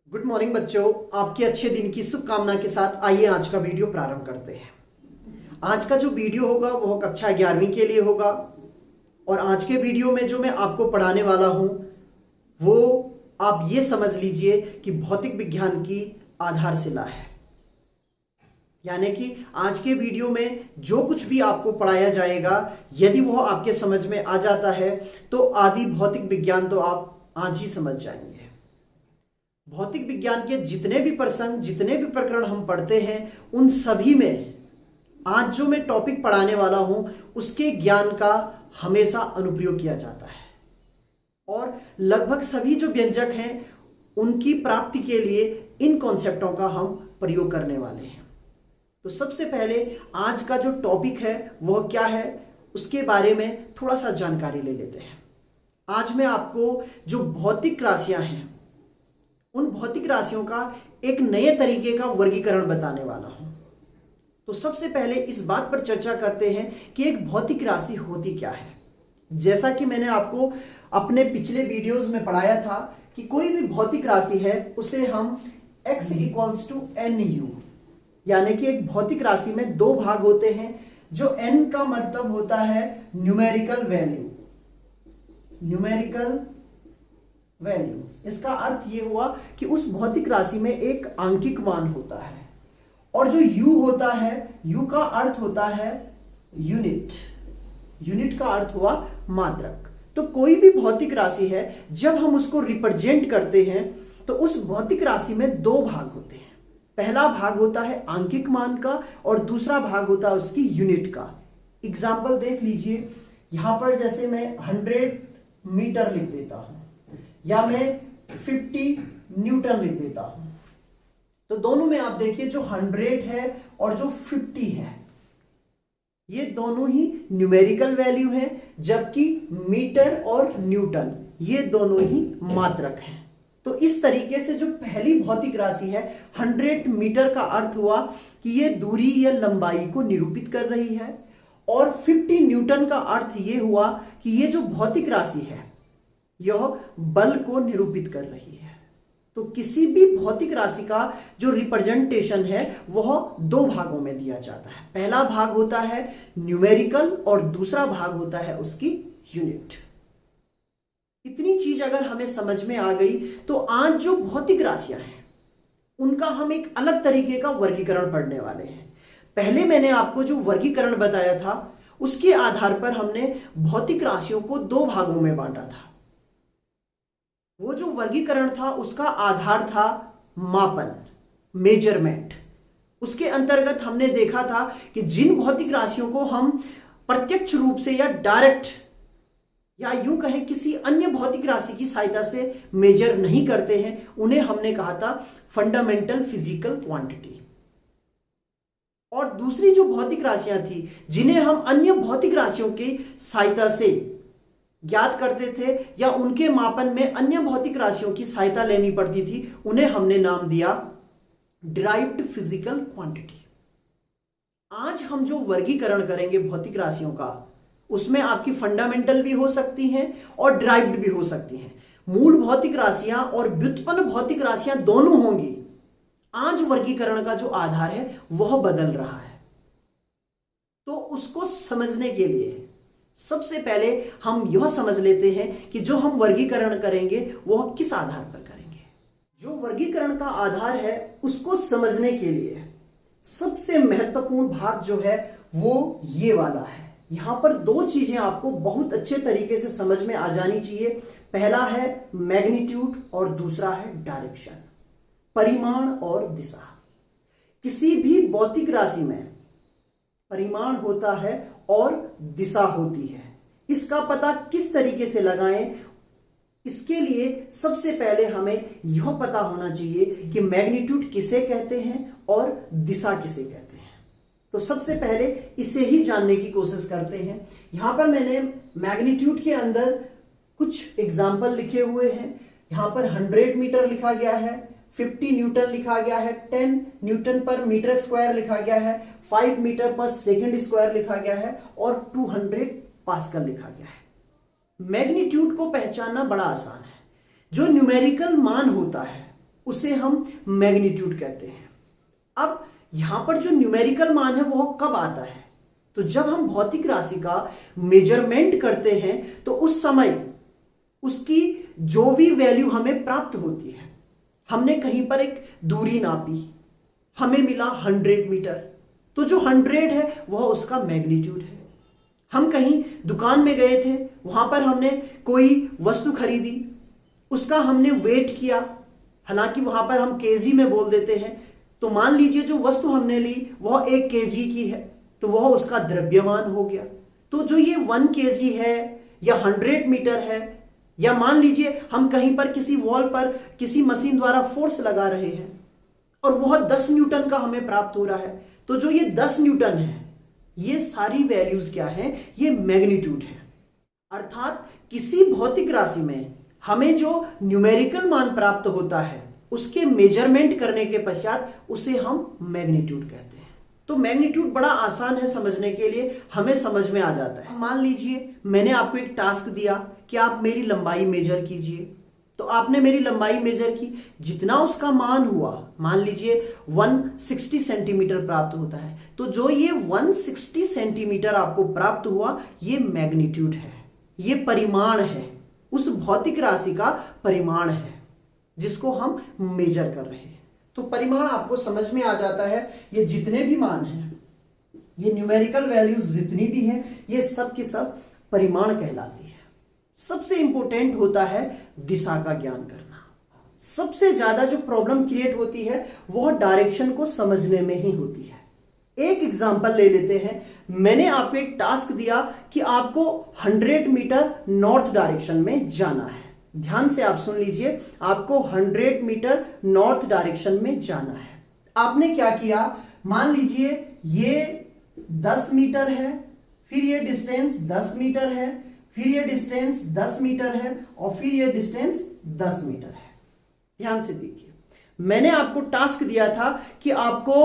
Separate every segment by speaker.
Speaker 1: Good morning बच्चों, आपके अच्छे दिन की शुभकामना के साथ आइए आज का वीडियो प्रारंभ करते हैं। आज का जो वीडियो होगा वह कक्षा 11वीं के लिए होगा और आज के वीडियो में जो मैं आपको पढ़ाने वाला हूं वो आप ये समझ लीजिए कि भौतिक विज्ञान की आधारशिला है। यानी कि आज के वीडियो में जो कुछ भी आपको पढ़ाया जाएगा यदि वह आपके समझ में आ जाता है तो आदि भौतिक विज्ञान तो आप आज ही समझ जाएंगे। भौतिक विज्ञान के जितने भी प्रसंग, जितने भी प्रकरण हम पढ़ते हैं उन सभी में आज जो मैं टॉपिक पढ़ाने वाला हूं उसके ज्ञान का हमेशा अनुप्रयोग किया जाता है और लगभग सभी जो व्यंजक हैं उनकी प्राप्ति के लिए इन कॉन्सेप्टों का हम प्रयोग करने वाले हैं। तो सबसे पहले आज का जो टॉपिक है वह क्या है उसके बारे में थोड़ा सा जानकारी ले लेते हैं। आज मैं आपको जो भौतिक राशियां हैं उन भौतिक राशियों का एक नए तरीके का वर्गीकरण बताने वाला हूं। तो सबसे पहले इस बात पर चर्चा करते हैं कि एक भौतिक राशि होती क्या है। जैसा कि मैंने आपको अपने पिछले वीडियोस में पढ़ाया था कि कोई भी भौतिक राशि है उसे हम x = nu, यानी कि एक भौतिक राशि में दो भाग होते हैं। जो n का मतलब होता है न्यूमेरिकल वैल्यू, न्यूमेरिकल वैल्यू इसका अर्थ ये हुआ कि उस भौतिक राशि में एक आंकिक मान होता है और जो u होता है, u का अर्थ होता है यूनिट, यूनिट का अर्थ हुआ मात्रक। तो कोई भी भौतिक राशि है जब हम उसको रिप्रेजेंट करते हैं तो उस भौतिक राशि में दो भाग होते हैं। पहला भाग होता है आंकिक मान का और दूसरा भाग होता है उसकी यूनिट का। एग्जाम्पल देख लीजिए, यहां पर जैसे मैं 100 मीटर लिख देता हूं या मैं 50 न्यूटन लिख देता हूं, तो दोनों में आप देखिए जो 100 है और जो 50 है ये दोनों ही न्यूमेरिकल वैल्यू हैं, जबकि मीटर और न्यूटन ये दोनों ही मात्रक हैं। तो इस तरीके से जो पहली भौतिक राशि है 100 मीटर का अर्थ हुआ कि ये दूरी या लंबाई को निरूपित कर रही है और 50 न्यूटन का अर्थ ये हुआ कि ये जो भौतिक राशि है यह बल को निरूपित कर रही है। तो किसी भी भौतिक राशि का जो रिप्रेजेंटेशन है वह दो भागों में दिया जाता है। पहला भाग होता है न्यूमेरिकल और दूसरा भाग होता है उसकी यूनिट। इतनी चीज अगर हमें समझ में आ गई तो आज जो भौतिक राशियां हैं उनका हम एक अलग तरीके का वर्गीकरण पढ़ने वाले हैं। पहले मैंने आपको जो वर्गीकरण बताया था उसके आधार पर हमने भौतिक राशियों को दो भागों में बांटा था। वो जो वर्गीकरण था उसका आधार था मापन, मेजरमेंट। उसके अंतर्गत हमने देखा था कि जिन भौतिक राशियों को हम प्रत्यक्ष रूप से या डायरेक्ट या यूं कहें किसी अन्य भौतिक राशि की सहायता से मेजर नहीं करते हैं उन्हें हमने कहा था फंडामेंटल फिजिकल क्वांटिटी। और दूसरी जो भौतिक राशियां थी जिन्हें हम अन्य भौतिक राशियों की सहायता से ज्ञात करते थे या उनके मापन में अन्य भौतिक राशियों की सहायता लेनी पड़ती थी, उन्हें हमने नाम दिया डिराइव्ड फिजिकल क्वांटिटी। आज हम जो वर्गीकरण करेंगे भौतिक राशियों का उसमें आपकी फंडामेंटल भी हो सकती हैं और डिराइव्ड भी हो सकती हैं। मूल भौतिक राशियां और व्युत्पन्न भौतिक राशियां दोनों होंगी। आज वर्गीकरण का जो आधार है वह बदल रहा है। तो उसको समझने के लिए सबसे पहले हम यह समझ लेते हैं कि जो हम वर्गीकरण करेंगे वह किस आधार पर करेंगे। जो वर्गीकरण का आधार है उसको समझने के लिए सबसे महत्वपूर्ण भाग जो है वो ये वाला है। यहां पर दो चीजें आपको बहुत अच्छे तरीके से समझ में आ जानी चाहिए। पहला है मैग्नीट्यूड और दूसरा है डायरेक्शन, परिमाण और दिशा। किसी भी भौतिक राशि में परिमाण होता है और दिशा होती है। इसका पता किस तरीके से लगाएं, इसके लिए सबसे पहले हमें यह पता होना चाहिए कि मैग्नीट्यूड किसे कहते हैं और दिशा किसे कहते हैं। तो सबसे पहले इसे ही जानने की कोशिश करते हैं। यहां पर मैंने मैग्नीट्यूड के अंदर कुछ एग्जाम्पल लिखे हुए हैं। यहां पर 100 मीटर लिखा गया है, 50 न्यूटन लिखा गया है, 10 न्यूटन पर मीटर स्क्वायर लिखा गया है, 5 मीटर पर सेकंड स्क्वायर लिखा गया है और 200 पास्कल लिखा गया है। मैग्नीट्यूड को पहचानना बड़ा आसान है। जो न्यूमेरिकल मान होता है उसे हम मैग्नीट्यूड कहते हैं। अब यहां पर जो न्यूमेरिकल मान है वो कब आता है? तो जब हम भौतिक राशि का मेजरमेंट करते हैं तो उस समय उसकी जो भी वैल्यू हमें प्राप्त होती है, हमने कहीं पर एक दूरी नापी, हमें मिला 100 मीटर, तो जो 100 है वह उसका मैग्नीट्यूड है। हम कहीं दुकान में गए थे, वहां पर हमने कोई वस्तु खरीदी, उसका हमने वेट किया, हालांकि वहां पर हम केजी में बोल देते हैं, तो मान लीजिए जो वस्तु हमने ली वह 1 केजी की है, तो वह उसका द्रव्यमान हो गया। तो जो ये 1 केजी है या 100 मीटर है, या मान लीजिए हम कहीं पर किसी वॉल पर किसी मशीन द्वारा फोर्स लगा रहे हैं और वह 10 न्यूटन का हमें प्राप्त हो रहा है, तो जो ये 10 न्यूटन है, ये सारी वैल्यूज क्या है? ये मैग्नीट्यूड है। अर्थात किसी भौतिक राशि में हमें जो न्यूमेरिकल मान प्राप्त होता है उसके मेजरमेंट करने के पश्चात उसे हम मैग्नीट्यूड कहते हैं। तो मैग्नीट्यूड बड़ा आसान है समझने के लिए, हमें समझ में आ जाता है। मान लीजिए मैंने आपको एक टास्क दिया कि आप मेरी लंबाई मेजर कीजिए, तो आपने मेरी लंबाई मेजर की, जितना उसका मान हुआ, मान लीजिए 160 सेंटीमीटर प्राप्त होता है, तो जो ये 160 सेंटीमीटर आपको प्राप्त हुआ ये मैग्नीट्यूड है, ये परिमाण है, उस भौतिक राशि का परिमाण है जिसको हम मेजर कर रहे हैं। तो परिमाण आपको समझ में आ जाता है, ये जितने भी मान हैं, ये न्यूमेरिकल वैल्यूज जितनी भी हैं, ये सब की सब परिमाण कहलाती है। सबसे इंपॉर्टेंट होता है दिशा का ज्ञान करना। सबसे ज्यादा जो प्रॉब्लम क्रिएट होती है वह डायरेक्शन को समझने में ही होती है। एक एग्जांपल ले लेते हैं। मैंने आपको एक टास्क दिया कि आपको 100 मीटर नॉर्थ डायरेक्शन में जाना है। ध्यान से आप सुन लीजिए, आपको 100 मीटर नॉर्थ डायरेक्शन में जाना है। आपने क्या किया? मान लीजिए ये 10 मीटर है, फिर ये डिस्टेंस 10 मीटर है, फिर ये डिस्टेंस 10 मीटर है और फिर ये डिस्टेंस 10 मीटर है। ध्यान से देखिए, मैंने आपको टास्क दिया था कि आपको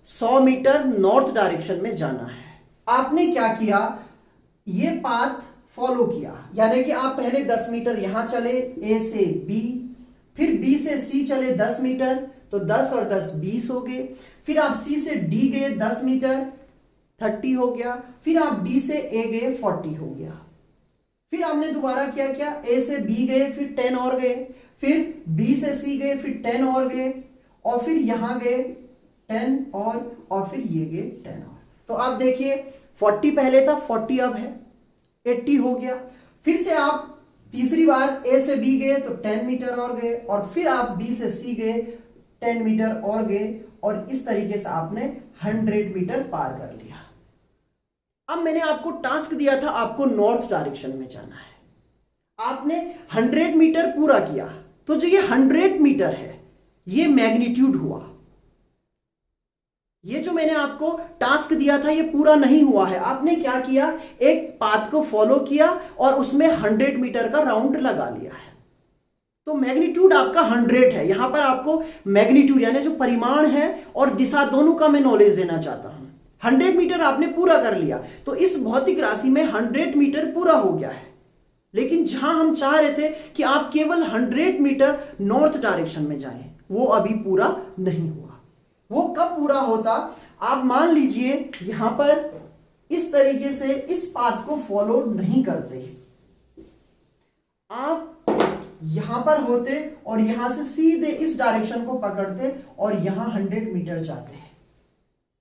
Speaker 1: 100 मीटर नॉर्थ डायरेक्शन में जाना है। आपने क्या किया? ये पाथ फॉलो किया, यानी कि आप पहले 10 मीटर यहां चले ए से बी, फिर बी से सी चले 10 मीटर, तो 10 और 10 20 हो गए। फिर आप सी से डी गए 10 मीटर, 30 हो गया। फिर आप डी से ए गए 40 हो गया। फिर आपने दोबारा क्या किया? ए से बी गए, फिर 10 और गए, फिर बी से सी गए, फिर 10 और गए, और फिर यहां गए 10 और फिर ये गए 10 और। तो आप देखिए 40 पहले था, 40 अब है, 80 हो गया। फिर से आप तीसरी बार ए से बी गए तो 10 मीटर और गए, और फिर आप बी से सी गए 10 मीटर और गए, और इस तरीके से आपने 100 मीटर पार कर लिया। अब मैंने आपको टास्क दिया था आपको नॉर्थ डायरेक्शन में जाना है। आपने 100 मीटर पूरा किया, तो जो ये 100 मीटर है ये मैग्नीट्यूड हुआ। ये जो मैंने आपको टास्क दिया था ये पूरा नहीं हुआ है। आपने क्या किया? एक पाथ को फॉलो किया और उसमें 100 मीटर का राउंड लगा लिया है। तो मैग्नीट्यूड आपका 100 है। यहां पर आपको मैग्नीट्यूड यानी जो परिमाण है और दिशा दोनों का मैं नॉलेज देना चाहता हूं। 100 मीटर आपने पूरा कर लिया, तो इस भौतिक राशि में 100 मीटर पूरा हो गया है। लेकिन जहां हम चाह रहे थे कि आप केवल 100 मीटर नॉर्थ डायरेक्शन में जाएं, वो अभी पूरा नहीं हुआ। वो कब पूरा होता? आप मान लीजिए यहां पर इस तरीके से इस पाथ को फॉलो नहीं करते, आप यहां पर होते और यहां से सीधे इस डायरेक्शन को पकड़ते और यहां 100 मीटर जाते हैं,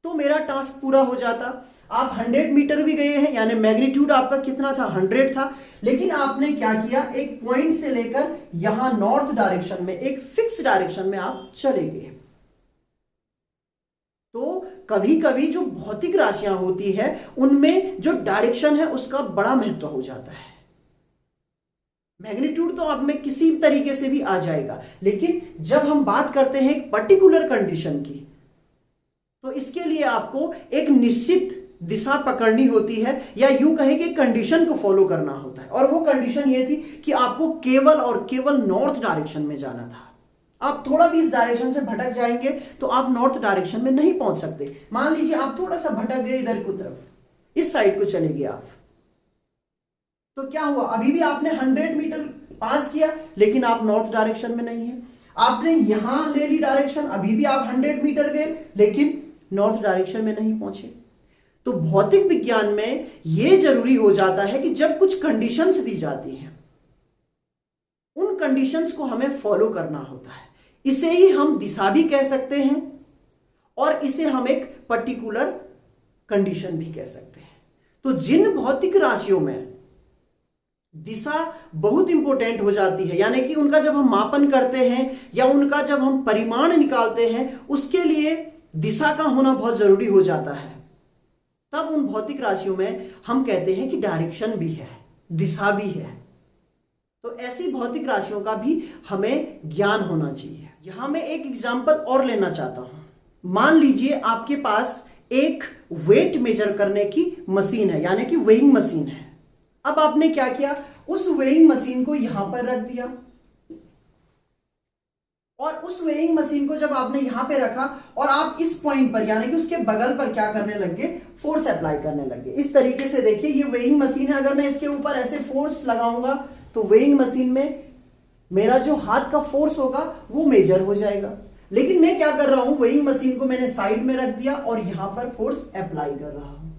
Speaker 1: तो मेरा टास्क पूरा हो जाता। आप 100 मीटर भी गए हैं, यानी मैग्नीट्यूड आपका कितना था? 100 था। लेकिन आपने क्या किया? एक पॉइंट से लेकर यहां नॉर्थ डायरेक्शन में एक फिक्स डायरेक्शन में आप चले गए। तो कभी कभी जो भौतिक राशियां होती है उनमें जो डायरेक्शन है उसका बड़ा महत्व हो जाता है। मैग्नीट्यूड तो आप में किसी तरीके से भी आ जाएगा, लेकिन जब हम बात करते हैं एक पर्टिकुलर कंडीशन की, तो इसके लिए आपको एक निश्चित दिशा पकड़नी होती है, या यूं कहें कि कंडीशन को फॉलो करना होता है। और वो कंडीशन ये थी कि आपको केवल और केवल नॉर्थ डायरेक्शन में जाना था। आप थोड़ा भी इस डायरेक्शन से भटक जाएंगे तो आप नॉर्थ डायरेक्शन में नहीं पहुंच सकते। मान लीजिए आप थोड़ा सा भटक गए इधर की तरफ, इस साइड को चले गए आप, तो क्या हुआ? अभी भी आपने 100 मीटर पास किया, लेकिन आप नॉर्थ डायरेक्शन में नहीं है। आपने यहां ले ली डायरेक्शन, अभी भी आप 100 मीटर गए लेकिन नॉर्थ डायरेक्शन में नहीं पहुंचे। तो भौतिक विज्ञान में यह जरूरी हो जाता है कि जब कुछ कंडीशंस दी जाती हैं, उन कंडीशंस को हमें फॉलो करना होता है। इसे ही हम दिशा भी कह सकते हैं और इसे हम एक पर्टिकुलर कंडीशन भी कह सकते हैं। तो जिन भौतिक राशियों में दिशा बहुत इंपॉर्टेंट हो जाती है, यानी कि उनका जब हम मापन करते हैं या उनका जब हम परिमाण निकालते हैं, उसके लिए दिशा का होना बहुत जरूरी हो जाता है, तब उन भौतिक राशियों में हम कहते हैं कि डायरेक्शन भी है, दिशा भी है। तो ऐसी भौतिक राशियों का भी हमें ज्ञान होना चाहिए। यहां मैं एक एग्जांपल और लेना चाहता हूं। मान लीजिए आपके पास एक वेट मेजर करने की मशीन है, यानी कि वेइंग मशीन है। अब आपने क्या किया, उस वेइंग मशीन को यहां पर रख दिया और उस वेइंग मशीन को जब आपने यहां पे रखा और आप इस पॉइंट पर यानी कि उसके बगल पर क्या करने लगे, फोर्स अप्लाई करने लगे। इस तरीके से देखिए ये वेइंग मशीन है, अगर मैं इसके ऊपर ऐसे फोर्स लगाऊंगा तो वेइंग मशीन में मेरा जो हाथ का फोर्स होगा वो मेजर हो जाएगा। लेकिन मैं क्या कर रहा हूं, वेइंग मशीन को मैंने साइड में रख दिया और यहां पर फोर्स अप्लाई कर रहा हूं।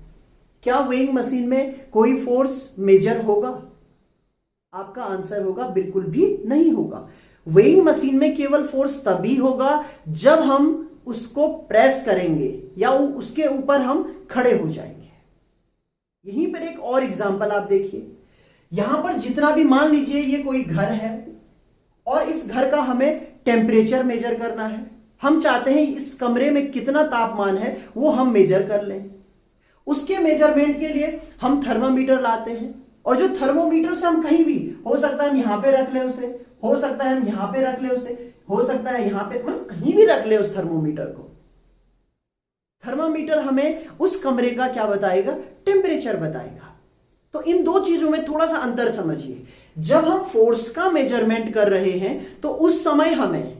Speaker 1: क्या वेइंग मशीन में कोई फोर्स मेजर होगा? आपका आंसर होगा बिल्कुल भी नहीं होगा। वेइंग मशीन में केवल फोर्स तभी होगा जब हम उसको प्रेस करेंगे या उसके ऊपर हम खड़े हो जाएंगे। यहीं पर एक और एग्जांपल आप देखिए, यहां पर जितना भी, मान लीजिए ये कोई घर है और इस घर का हमें टेम्परेचर मेजर करना है। हम चाहते हैं इस कमरे में कितना तापमान है वो हम मेजर कर लें। उसके मेजरमेंट के लिए हम थर्मामीटर लाते हैं और जो थर्मोमीटर से हम कहीं भी, हो सकता है हम यहां पे रख लें उसे, हो सकता है हम यहां पे रख लें उसे, हो सकता है यहां पे, मतलब कहीं भी रख लें उस थर्मोमीटर को। थर्मामीटर हमें उस कमरे का क्या बताएगा, टेम्परेचर बताएगा। तो इन दो चीजों में थोड़ा सा अंतर समझिए। जब हम फोर्स का मेजरमेंट कर रहे हैं तो उस समय हमें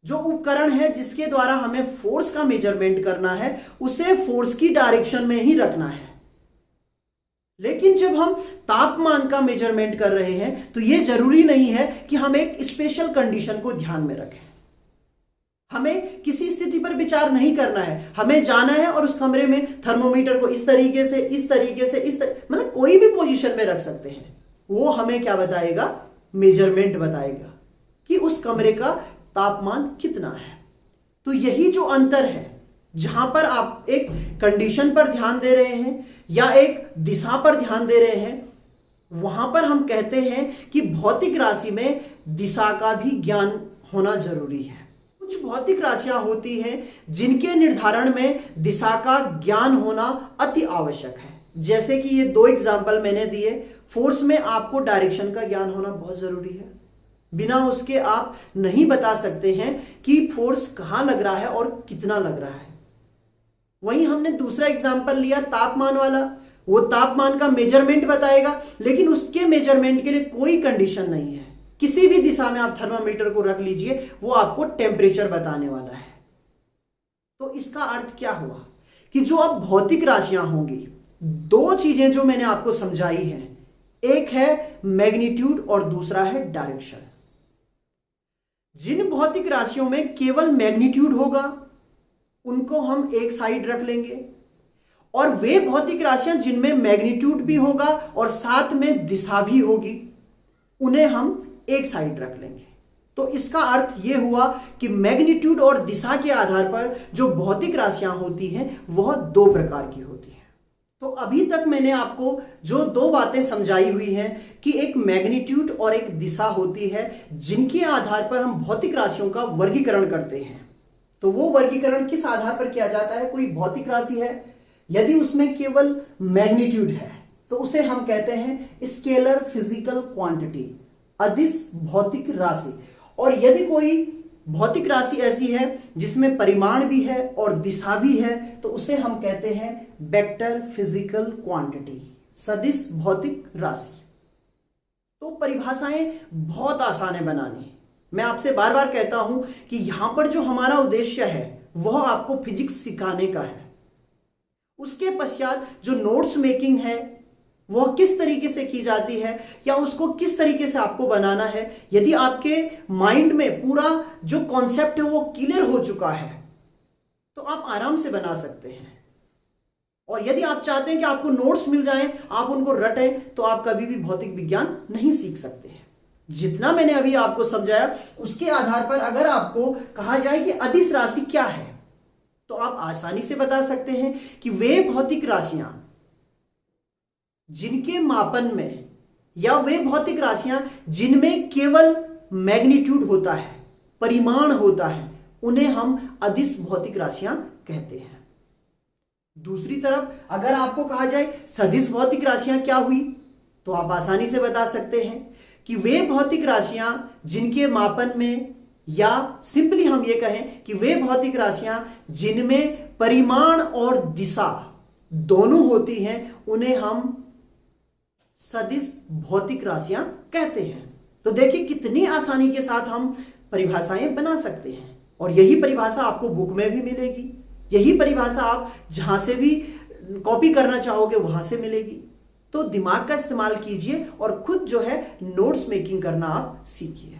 Speaker 1: जो उपकरण है जिसके द्वारा हमें फोर्स का मेजरमेंट करना है उसे फोर्स की डायरेक्शन में ही रखना है। लेकिन जब हम तापमान का मेजरमेंट कर रहे हैं तो यह जरूरी नहीं है कि हम एक स्पेशल कंडीशन को ध्यान में रखें। हमें किसी स्थिति पर विचार नहीं करना है, हमें जाना है और उस कमरे में थर्मोमीटर को इस तरीके से, इस तरीके से, मतलब कोई भी पोजीशन में रख सकते हैं। वो हमें क्या बताएगा, मेजरमेंट बताएगा कि उस कमरे का तापमान कितना है। तो यही जो अंतर है, जहां पर आप एक कंडीशन पर ध्यान दे रहे हैं या एक दिशा पर ध्यान दे रहे हैं, वहां पर हम कहते हैं कि भौतिक राशि में दिशा का भी ज्ञान होना जरूरी है। कुछ भौतिक राशियां होती हैं जिनके निर्धारण में दिशा का ज्ञान होना अति आवश्यक है। जैसे कि ये दो एग्जाम्पल मैंने दिए, फोर्स में आपको डायरेक्शन का ज्ञान होना बहुत जरूरी है। बिना उसके आप नहीं बता सकते हैं कि फोर्स कहां लग रहा है और कितना लग रहा है। वहीं हमने दूसरा एग्जाम्पल लिया तापमान वाला, वो तापमान का मेजरमेंट बताएगा, लेकिन उसके मेजरमेंट के लिए कोई कंडीशन नहीं है। किसी भी दिशा में आप थर्मामीटर को रख लीजिए, वो आपको टेम्परेचर बताने वाला है। तो इसका अर्थ क्या हुआ कि जो अब भौतिक राशियां होंगी, दो चीजें जो मैंने आपको समझाई हैं, एक है मैग्नीट्यूड और दूसरा है डायरेक्शन। जिन भौतिक राशियों में केवल मैग्नीट्यूड होगा उनको हम एक साइड रख लेंगे, और वे भौतिक राशियां जिनमें मैग्नीट्यूड भी होगा और साथ में दिशा भी होगी उन्हें हम एक साइड रख लेंगे। तो इसका अर्थ यह हुआ कि मैग्नीट्यूड और दिशा के आधार पर जो भौतिक राशियां होती हैं वह दो प्रकार की होती हैं। तो अभी तक मैंने आपको जो दो बातें समझाई हुई हैं कि एक मैग्नीट्यूड और एक दिशा होती है जिनके आधार पर हम भौतिक राशियों का वर्गीकरण करते हैं। तो वो वर्गीकरण किस आधार पर किया जाता है, कोई भौतिक राशि है, यदि उसमें केवल मैग्नीट्यूड है तो उसे हम कहते हैं स्केलर फिजिकल क्वांटिटी, अदिश भौतिक राशि। और यदि कोई भौतिक राशि ऐसी है जिसमें परिमाण भी है और दिशा भी है तो उसे हम कहते हैं वेक्टर फिजिकल क्वांटिटी, सदिश भौतिक राशि। तो परिभाषाएं बहुत आसान है बनानी। मैं आपसे बार बार कहता हूं कि यहां पर जो हमारा उद्देश्य है वह आपको फिजिक्स सिखाने का है। उसके पश्चात जो नोट्स मेकिंग है वह किस तरीके से की जाती है या उसको किस तरीके से आपको बनाना है, यदि आपके माइंड में पूरा जो कॉन्सेप्ट है वो क्लियर हो चुका है तो आप आराम से बना सकते हैं। और यदि आप चाहते हैं कि आपको नोट्स मिल जाएं, आप उनको रटें, तो आप कभी भी भौतिक विज्ञान नहीं सीख सकते हैं। जितना मैंने अभी आपको समझाया उसके आधार पर अगर आपको कहा जाए कि अदिश राशि क्या है तो आप आसानी से बता सकते हैं कि वे भौतिक राशियां जिनके मापन में या वे भौतिक राशियां जिनमें केवल मैग्नीट्यूड होता है, परिमाण होता है, उन्हें हम अदिश भौतिक राशियां कहते हैं। दूसरी तरफ अगर आपको कहा जाए सदिश भौतिक राशियां क्या हुई तो आप आसानी से बता सकते हैं कि वे भौतिक राशियां जिनके मापन में या सिंपली हम ये कहें कि वे भौतिक राशियां जिनमें परिमाण और दिशा दोनों होती हैं उन्हें हम सदिश भौतिक राशियां कहते हैं। तो देखिए कितनी आसानी के साथ हम परिभाषाएं बना सकते हैं और यही परिभाषा आपको बुक में भी मिलेगी, यही परिभाषा आप जहां से भी कॉपी करना चाहोगे वहां से मिलेगी। तो दिमाग का इस्तेमाल कीजिए और खुद जो है नोट्स मेकिंग करना आप सीखिए।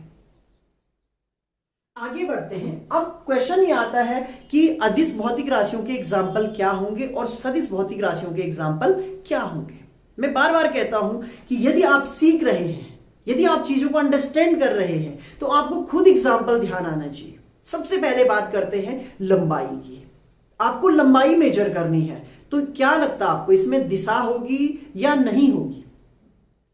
Speaker 1: आगे बढ़ते हैं। अब क्वेश्चन ये आता है कि अदिश भौतिक राशियों के एग्जाम्पल क्या होंगे और सदिश भौतिक राशियों के एग्जाम्पल क्या होंगे। मैं बार बार कहता हूं कि यदि आप सीख रहे हैं, यदि आप चीजों को अंडरस्टैंड कर रहे हैं तो आपको खुद एग्जाम्पल ध्यान आना चाहिए। सबसे पहले बात करते हैं लंबाई की। आपको लंबाई मेजर करनी है तो क्या लगता है आपको इसमें दिशा होगी या नहीं होगी?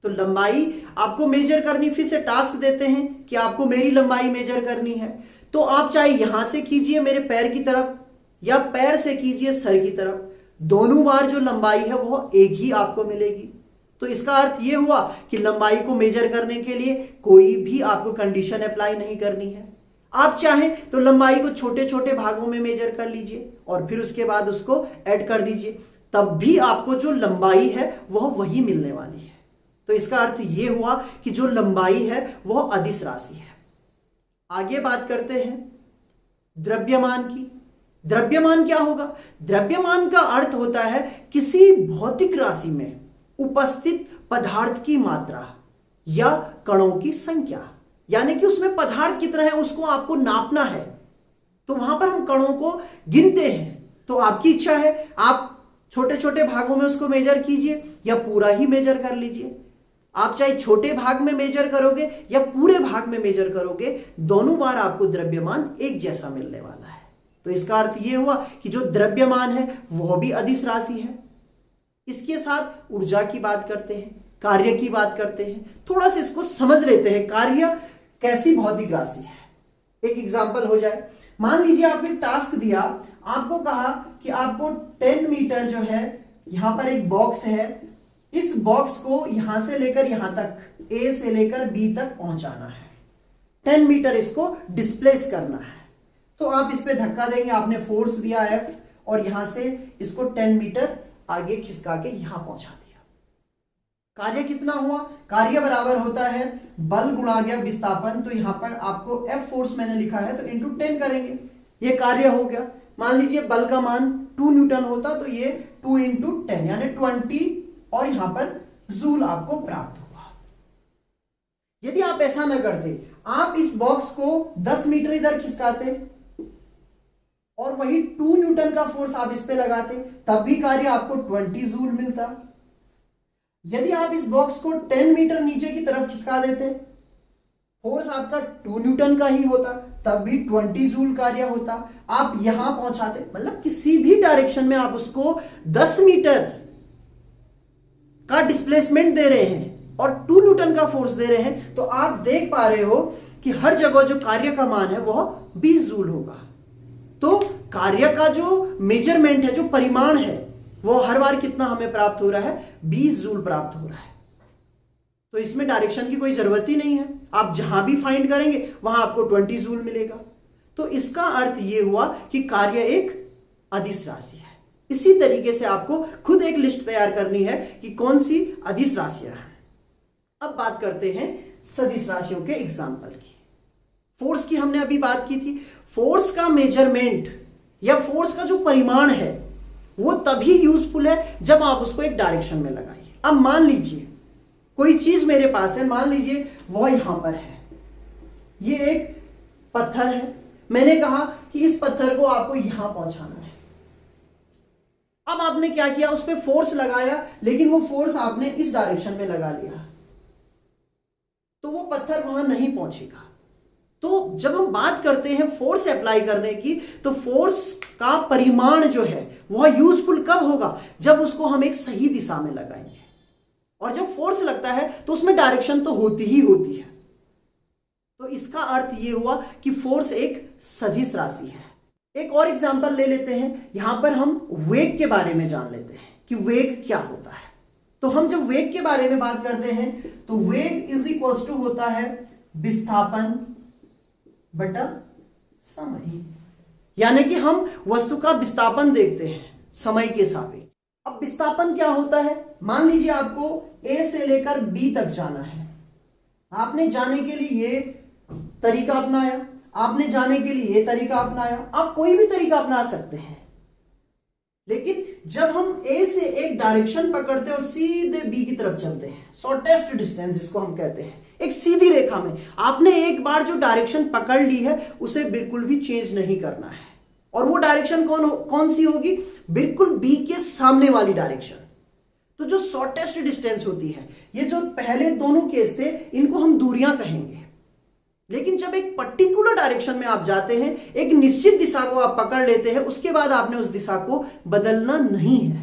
Speaker 1: तो लंबाई आपको मेजर करनी, फिर से टास्क देते हैं कि आपको मेरी लंबाई मेजर करनी है तो आप चाहे यहां से कीजिए मेरे पैर की तरफ या पैर से कीजिए सर की तरफ, दोनों बार जो लंबाई है वो एक ही आपको मिलेगी। तो इसका अर्थ यह हुआ कि लंबाई को मेजर करने के लिए कोई भी आपको कंडीशन अप्लाई नहीं करनी है। आप चाहें तो लंबाई को छोटे छोटे भागों में मेजर कर लीजिए और फिर उसके बाद उसको ऐड कर दीजिए, तब भी आपको जो लंबाई है वह वही मिलने वाली है। तो इसका अर्थ यह हुआ कि जो लंबाई है वह अदिश राशि है। आगे बात करते हैं द्रव्यमान की। द्रव्यमान क्या होगा? द्रव्यमान का अर्थ होता है किसी भौतिक राशि में उपस्थित पदार्थ की मात्रा या कणों की संख्या, यानी कि उसमें पदार्थ कितना है उसको आपको नापना है। तो वहां पर हम कणों को गिनते हैं। तो आपकी इच्छा है आप छोटे छोटे भागों में उसको मेजर कीजिए या पूरा ही मेजर कर लीजिए। आप चाहे छोटे भाग में मेजर करोगे या पूरे भाग में मेजर करोगे, दोनों बार आपको द्रव्यमान एक जैसा मिलने वाला है। तो इसका अर्थ यह हुआ कि जो द्रव्यमान है वह भी अदिश राशि है। इसके साथ ऊर्जा की बात करते हैं, कार्य की बात करते हैं। थोड़ा सा इसको समझ लेते हैं, कार्य कैसी भौतिक राशि है। एक एग्जांपल हो जाए, मान लीजिए आपको एक टास्क दिया, आपको कहा कि आपको 10 मीटर जो है यहां पर एक बॉक्स है, इस बॉक्स को यहां से लेकर यहां तक ए से लेकर बी तक पहुंचाना है। 10 मीटर इसको डिस्प्लेस करना है। तो आप इस पे धक्का देंगे, आपने फोर्स दिया F और यहां से इसको 10 मीटर आगे खिसका के यहां पहुंचा दिया। कार्य कितना हुआ? कार्य बराबर होता है बल गुणा गया विस्थापन। तो यहां पर आपको F फोर्स मैंने लिखा है तो इंटू 10 करेंगे, ये कार्य हो गया। मान लीजिए बल का मान 2 न्यूटन होता तो ये 2 इंटू 10 यानी 20 और यहां पर जूल आपको प्राप्त हुआ। यदि आप ऐसा न करते, आप इस बॉक्स को 10 मीटर इधर खिसकाते और वही 2 न्यूटन का फोर्स आप इस पे लगाते, तब भी कार्य आपको 20 जूल मिलता। यदि आप इस बॉक्स को 10 मीटर नीचे की तरफ खिसका देते, फोर्स आपका 2 न्यूटन का ही होता, तब भी 20 जूल कार्य होता। आप यहां पहुंचाते, मतलब किसी भी डायरेक्शन में आप उसको 10 मीटर का डिस्प्लेसमेंट दे रहे हैं और 2 न्यूटन का फोर्स दे रहे हैं, तो आप देख पा रहे हो कि हर जगह जो कार्य का मान है वह 20 जूल होगा। तो कार्य का जो मेजरमेंट है, जो परिमाण है, वो हर बार कितना हमें प्राप्त हो रहा है? 20 जूल प्राप्त हो रहा है। तो इसमें डायरेक्शन की कोई जरूरत ही नहीं है, आप जहां भी फाइंड करेंगे वहां आपको 20 जूल मिलेगा। तो इसका अर्थ यह हुआ कि कार्य एक अदिश राशि है। इसी तरीके से आपको खुद एक लिस्ट तैयार करनी है कि कौन सी अदिश राशियां हैं। अब बात करते हैं सदिश राशियों के एग्जाम्पल की। फोर्स की हमने अभी बात की थी। फोर्स का मेजरमेंट या फोर्स का जो परिमाण है वो तभी यूजफुल है जब आप उसको एक डायरेक्शन में लगाइए। अब मान लीजिए कोई चीज मेरे पास है, मान लीजिए वह यहां पर है, ये एक पत्थर है, मैंने कहा कि इस पत्थर को आपको यहां पहुंचाना है। अब आपने क्या किया, उस पर फोर्स लगाया, लेकिन वो फोर्स आपने इस डायरेक्शन में लगा लिया, तो वो पत्थर वहां नहीं पहुंचेगा। तो जब हम बात करते हैं फोर्स अप्लाई करने की, तो फोर्स का परिमाण जो है वह यूजफुल कब होगा, जब उसको हम एक सही दिशा में लगाएंगे। और जब फोर्स लगता है तो उसमें डायरेक्शन तो होती ही होती है। तो इसका अर्थ यह हुआ कि फोर्स एक सदिश राशि है। एक और एग्जांपल ले लेते हैं, यहां पर हम वेग के बारे में जान लेते हैं कि वेग क्या होता है। तो हम जब वेग के बारे में बात करते हैं तो वेग इज इक्वल्स टू होता है विस्थापन बटा समय, यानी कि हम वस्तु का विस्थापन देखते हैं समय के सापेक्ष। अब विस्थापन क्या होता है, मान लीजिए आपको ए से लेकर बी तक जाना है, आपने जाने के लिए ये तरीका अपनाया, आपने जाने के लिए ये तरीका अपनाया, आप कोई भी तरीका अपना सकते हैं। लेकिन जब हम ए से एक डायरेक्शन पकड़ते हैं और सीधे बी की तरफ चलते हैं, शॉर्टेस्ट डिस्टेंस जिसको हम कहते हैं, एक सीधी रेखा में, आपने एक बार जो डायरेक्शन पकड़ ली है उसे बिल्कुल भी चेंज नहीं करना है। और वो डायरेक्शन कौन सी होगी, बिल्कुल बी के सामने वाली डायरेक्शन। तो जो शॉर्टेस्ट डिस्टेंस होती है, ये जो पहले दोनों केस थे इनको हम दूरियां कहेंगे। लेकिन जब एक पर्टिकुलर डायरेक्शन में आप जाते हैं, एक निश्चित दिशा को आप पकड़ लेते हैं, उसके बाद आपने उस दिशा को बदलना नहीं है,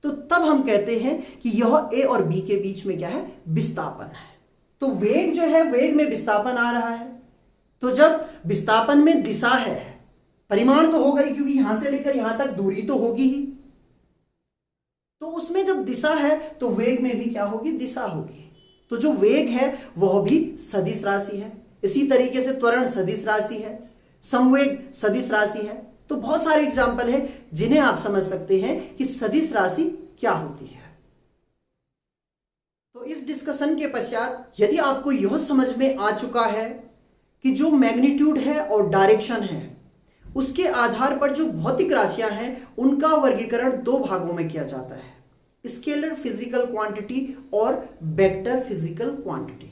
Speaker 1: तो तब हम कहते हैं कि यह ए और बी के बीच में क्या है, विस्थापन है। तो वेग जो है, वेग में विस्थापन आ रहा है। तो जब विस्थापन में दिशा है, परिमाण तो होगा ही, क्योंकि यहां से लेकर यहां तक दूरी तो होगी ही, तो उसमें जब दिशा है तो वेग में भी क्या होगी, दिशा होगी। तो जो वेग है वह भी सदिश राशि है। इसी तरीके से त्वरण सदिश राशि है, संवेग सदिश राशि है। तो बहुत सारे एग्जाम्पल हैं जिन्हें आप समझ सकते हैं कि सदिश राशि क्या होती है। तो इस डिस्कशन के पश्चात यदि आपको यह समझ में आ चुका है कि जो मैग्नीट्यूड है और डायरेक्शन है, उसके आधार पर जो भौतिक राशियां हैं उनका वर्गीकरण दो भागों में किया जाता है, स्केलर फिजिकल क्वांटिटी और वेक्टर फिजिकल क्वांटिटी।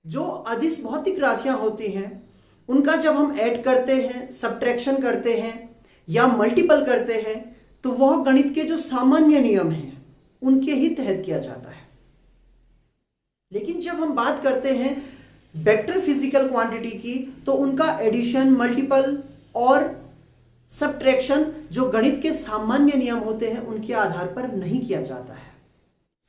Speaker 1: जो अदिश भौतिक राशियां होती हैं उनका जब हम ऐड करते हैं, सब्ट्रैक्शन करते हैं या मल्टीपल करते हैं, तो वह गणित के जो सामान्य नियम हैं उनके ही तहत किया जाता है। लेकिन जब हम बात करते हैं वेक्टर फिजिकल क्वांटिटी की, तो उनका एडिशन, मल्टीपल और सब्ट्रैक्शन जो गणित के सामान्य नियम होते हैं उनके आधार पर नहीं किया जाता है।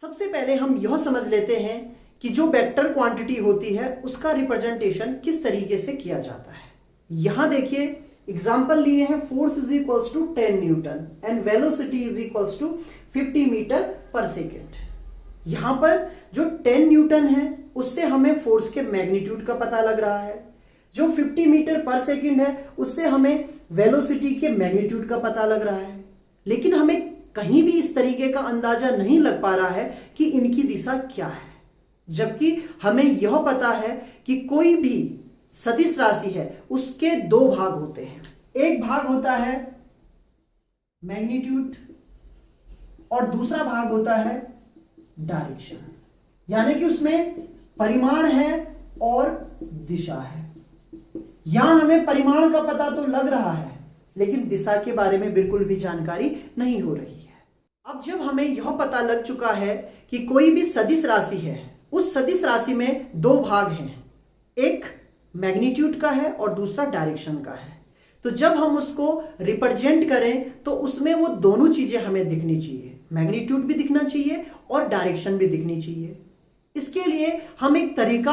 Speaker 1: सबसे पहले हम यह समझ लेते हैं कि जो वेक्टर क्वांटिटी होती है उसका रिप्रेजेंटेशन किस तरीके से किया जाता है। यहां देखिए एग्जांपल लिए हैं, force is equals to 10 newton and velocity is equals to 50 metre per second. यहां पर जो 10 न्यूटन है उससे हमें फोर्स के मैग्नीट्यूड का पता लग रहा है, जो 50 मीटर पर सेकेंड है उससे हमें वेलोसिटी के मैग्नीट्यूड का पता लग रहा है। लेकिन हमें कहीं भी इस तरीके का अंदाजा नहीं लग पा रहा है कि इनकी दिशा क्या है, जबकि हमें यह पता है कि कोई भी सदिश राशि है उसके दो भाग होते हैं। एक भाग होता है मैग्नीट्यूड और दूसरा भाग होता है डायरेक्शन, यानी कि उसमें परिमाण है और दिशा है। यहां हमें परिमाण का पता तो लग रहा है लेकिन दिशा के बारे में बिल्कुल भी जानकारी नहीं हो रही है। अब जब हमें यह पता लग चुका है कि कोई भी सदिश राशि है, उस सदिश राशि में दो भाग हैं, एक मैग्नीट्यूड का है और दूसरा डायरेक्शन का है, तो जब हम उसको रिप्रेजेंट करें तो उसमें वो दोनों चीजें हमें दिखनी चाहिए, मैग्नीट्यूड भी दिखना चाहिए और डायरेक्शन भी दिखनी चाहिए। इसके लिए हम एक तरीका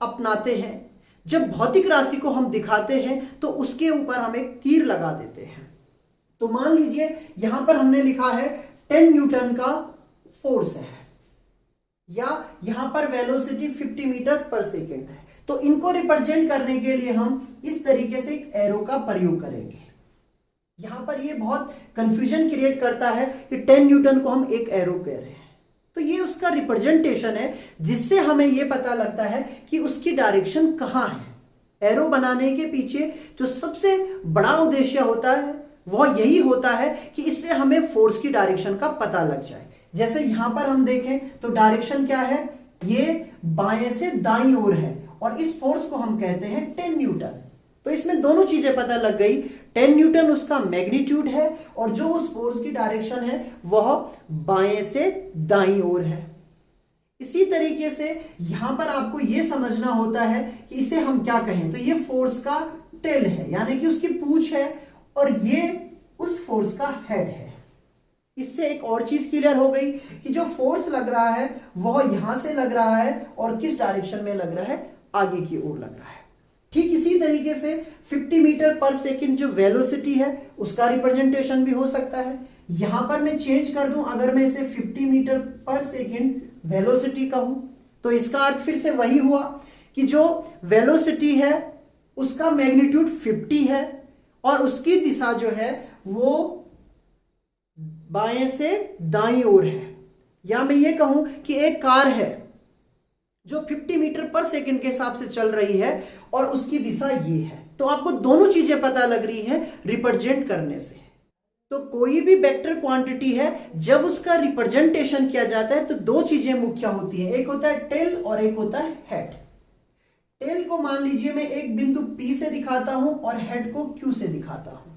Speaker 1: अपनाते हैं, जब भौतिक राशि को हम दिखाते हैं तो उसके ऊपर हम एक तीर लगा देते हैं। तो मान लीजिए यहां पर हमने लिखा है 10 न्यूटन का फोर्स है, या यहां पर वेलोसिटी 50 मीटर पर सेकेंड है। तो इनको रिप्रेजेंट करने के लिए हम इस तरीके से एक एरो का प्रयोग करेंगे। यहां पर ये बहुत कंफ्यूजन क्रिएट करता है कि 10 न्यूटन को हम एक एरो कह रहे हैं, तो ये उसका रिप्रेजेंटेशन है जिससे हमें यह पता लगता है कि उसकी डायरेक्शन कहां है। एरो बनाने के पीछे जो सबसे बड़ा उद्देश्य होता है वह यही होता है कि इससे हमें फोर्स की डायरेक्शन का पता लग जाए। जैसे यहां पर हम देखें तो डायरेक्शन क्या है, ये बाएं से दाईं ओर है और इस फोर्स को हम कहते हैं 10 न्यूटन। तो इसमें दोनों चीजें पता लग गई, 10 न्यूटन उसका मैग्नीट्यूड है और जो उस फोर्स की डायरेक्शन है वह बाएं से दाईं ओर है। इसी तरीके से यहां पर आपको यह समझना होता है कि इसे हम क्या कहें, तो ये फोर्स का टेल है यानी कि उसकी पूंछ है और ये उस फोर्स का हेड है। इससे एक और चीज क्लियर हो गई कि जो फोर्स लग रहा है वह यहां से लग रहा है और किस डायरेक्शन में लग रहा है, आगे की ओर लग रहा है। ठीक इसी तरीके से 50 मीटर पर सेकंड जो वेलोसिटी है उसका रिप्रेजेंटेशन भी हो सकता है। यहां पर मैं चेंज कर दूं, अगर मैं इसे 50 मीटर पर सेकंड वेलोसिटी कहूं तो इसका अर्थ फिर से वही हुआ कि जो वेलोसिटी है उसका मैग्नीट्यूड 50 है और उसकी दिशा जो है वो बाएं से दाईं ओर है। या मैं ये कहूं कि एक कार है जो 50 मीटर पर सेकंड के हिसाब से चल रही है और उसकी दिशा ये है। तो आपको दोनों चीजें पता लग रही है रिप्रेजेंट करने से। तो कोई भी वेक्टर क्वांटिटी है जब उसका रिप्रेजेंटेशन किया जाता है तो दो चीजें मुख्य होती है, एक होता है टेल और एक होता है हेड। टेल को मान लीजिए मैं एक बिंदु P से दिखाता हूं और हेड को Q से दिखाता हूं,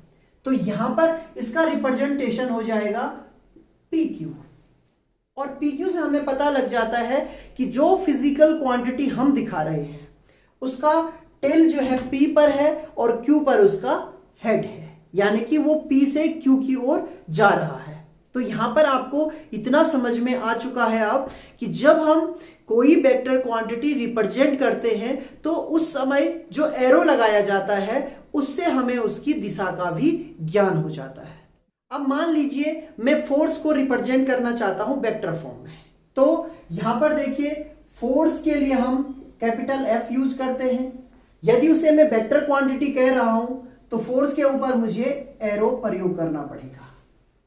Speaker 1: तो यहां पर इसका रिप्रेजेंटेशन हो जाएगा PQ। और PQ से हमें पता लग जाता है कि जो फिजिकल क्वांटिटी हम दिखा रहे हैं उसका टेल जो है P पर है और Q पर उसका हेड है, यानी कि वो P से Q की ओर जा रहा है। तो यहां पर आपको इतना समझ में आ चुका है अब कि जब हम कोई वेक्टर क्वांटिटी रिप्रेजेंट करते हैं तो उस समय जो एरो लगाया जाता है उससे हमें उसकी दिशा का भी ज्ञान हो जाता है। अब मान लीजिए मैं फोर्स को रिप्रेजेंट करना चाहता हूं वेक्टर फॉर्म में, तो यहां पर देखिए फोर्स के लिए हम कैपिटल F यूज करते हैं। यदि उसे मैं वेक्टर क्वांटिटी कह रहा हूं तो फोर्स के ऊपर मुझे एरो प्रयोग करना पड़ेगा।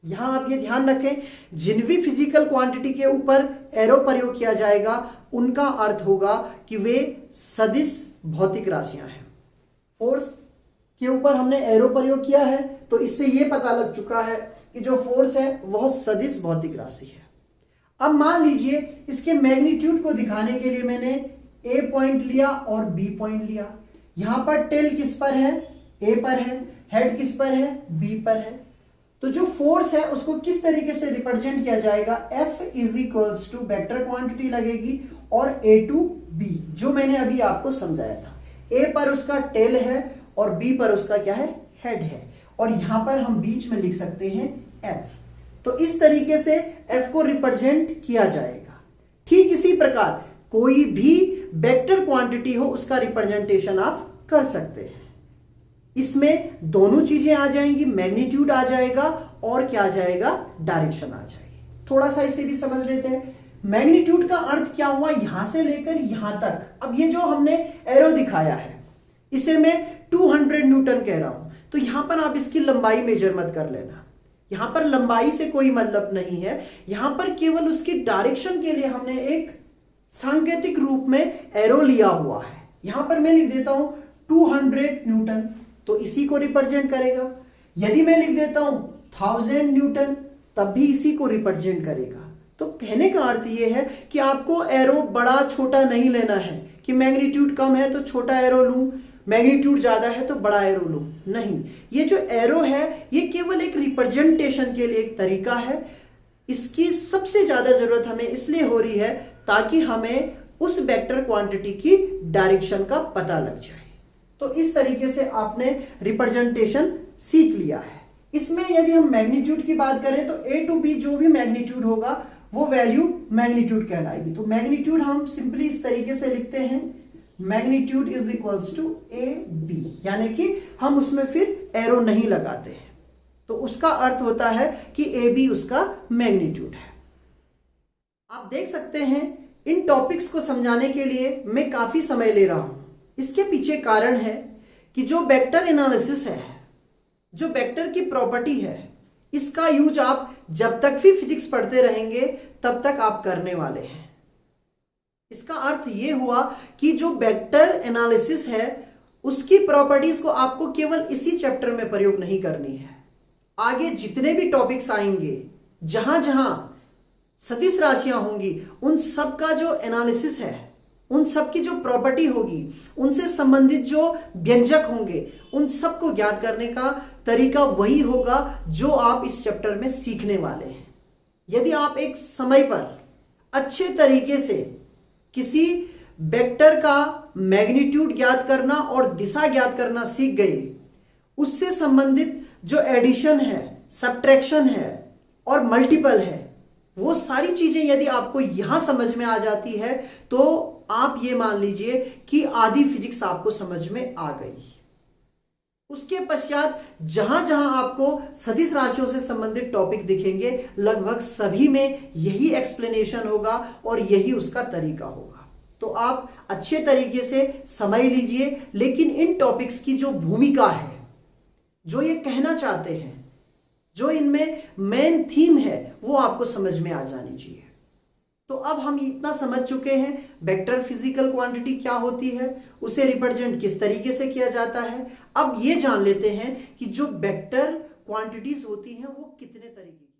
Speaker 1: यहां आप ये ध्यान रखें, जिन भी फिजिकल क्वांटिटी के ऊपर एरो प्रयोग किया जाएगा उनका अर्थ होगा कि वे सदिश भौतिक राशियां हैं। फोर्स के ऊपर हमने एरो प्रयोग किया है तो इससे यह पता लग चुका है कि जो फोर्स है वह सदिश भौतिक राशि है। अब मान लीजिए इसके मैग्नीट्यूड को दिखाने के लिए मैंने A पॉइंट लिया और B पॉइंट लिया। यहां पर टेल किस पर है, A पर है, हेड किस पर है, B पर है। तो जो फोर्स है उसको किस तरीके से रिप्रेजेंट किया जाएगा, F is equals to vector quantity लगेगी और A टू B, जो मैंने अभी आपको समझाया था। A पर उसका टेल है और B पर उसका क्या है, हेड है, और यहां पर हम बीच में लिख सकते हैं F। तो इस तरीके से F को रिप्रेजेंट किया जाएगा। ठीक इसी प्रकार कोई भी वेक्टर क्वांटिटी हो उसका रिप्रेजेंटेशन आप कर सकते हैं। इसमें दोनों चीजें आ जाएंगी, मैग्नीट्यूड आ जाएगा और क्या आ जाएगा, डायरेक्शन आ जाएगी। थोड़ा सा इसे भी समझ लेते हैं। मैग्नीट्यूड का अर्थ क्या हुआ, यहां से लेकर यहां तक। अब ये जो हमने एरो दिखाया है इसे मैं 200 न्यूटन कह रहा हूं, तो यहां पर आप इसकी लंबाई मेजर मत कर लेना। यहां पर लंबाई से कोई मतलब नहीं है, यहां पर केवल उसकी डायरेक्शन के लिए हमने एक सांकेतिक रूप में एरो लिया हुआ है। यहां पर मैं लिख देता हूं 200 न्यूटन, तो इसी को रिप्रेजेंट करेगा। यदि मैं लिख देता हूं 1000 न्यूटन, तब भी इसी को रिप्रेजेंट करेगा। तो कहने का अर्थ यह है कि आपको एरो बड़ा छोटा नहीं लेना है कि मैग्नीट्यूड कम है तो छोटा एरो लूं, मैग्नीट्यूड ज्यादा है तो बड़ा एरो लूं। नहीं, ये जो एरो है ये केवल एक रिप्रेजेंटेशन के लिए एक तरीका है। इसकी सबसे ज्यादा जरूरत हमें इसलिए हो रही है ताकि हमें उस वेक्टर क्वांटिटी की डायरेक्शन का पता लग जाए। तो इस तरीके से आपने रिप्रेजेंटेशन सीख लिया है। इसमें यदि हम मैग्नीट्यूड की बात करें तो A टू B जो भी मैग्नीट्यूड होगा वो वैल्यू मैग्नीट्यूड कहलाएगी। तो मैग्नीट्यूड हम सिंपली इस तरीके से लिखते हैं, magnitude is equals to AB, यानी कि हम उसमें फिर एरो नहीं लगाते हैं, तो उसका अर्थ होता है कि AB उसका मैग्नीट्यूड है। आप देख सकते हैं इन टॉपिक्स को समझाने के लिए मैं काफी समय ले रहा हूं। इसके पीछे कारण है कि जो वेक्टर एनालिसिस है, जो वेक्टर की प्रॉपर्टी है, इसका यूज आप जब तक भी फिजिक्स पढ़ते रहेंगे तब तक आप करने वाले हैं। इसका अर्थ यह हुआ कि जो वेक्टर एनालिसिस है उसकी प्रॉपर्टीज को आपको केवल इसी चैप्टर में प्रयोग नहीं करनी है। आगे जितने भी टॉपिक्स आएंगे, जहां जहां सदिश राशियां होंगी, उन सब का जो एनालिसिस है, उन सब की जो प्रॉपर्टी होगी, उनसे संबंधित जो व्यंजक होंगे, उन सबको ज्ञात करने का तरीका वही होगा जो आप इस चैप्टर में सीखने वाले हैं। यदि आप एक समय पर अच्छे तरीके से किसी वेक्टर का मैग्नीट्यूड ज्ञात करना और दिशा ज्ञात करना सीख गए, उससे संबंधित जो एडिशन है, सब्ट्रैक्शन है और मल्टीपल है, वो सारी चीजें यदि आपको यहां समझ में आ जाती है तो आप ये मान लीजिए कि आधी फिजिक्स आपको समझ में आ गई। उसके पश्चात जहां जहां आपको सदिश राशियों से संबंधित टॉपिक दिखेंगे, लगभग सभी में यही एक्सप्लेनेशन होगा और यही उसका तरीका होगा। तो आप अच्छे तरीके से समझ लीजिए, लेकिन इन टॉपिक्स की जो भूमिका है, जो ये कहना चाहते हैं, जो इनमें मेन थीम है, वो आपको समझ में आ जानी चाहिए। तो अब हम इतना समझ चुके हैं वेक्टर फिजिकल क्वांटिटी क्या होती है, उसे रिप्रेजेंट किस तरीके से किया जाता है। अब ये जान लेते हैं कि जो वेक्टर क्वांटिटीज होती हैं वो कितने तरीके की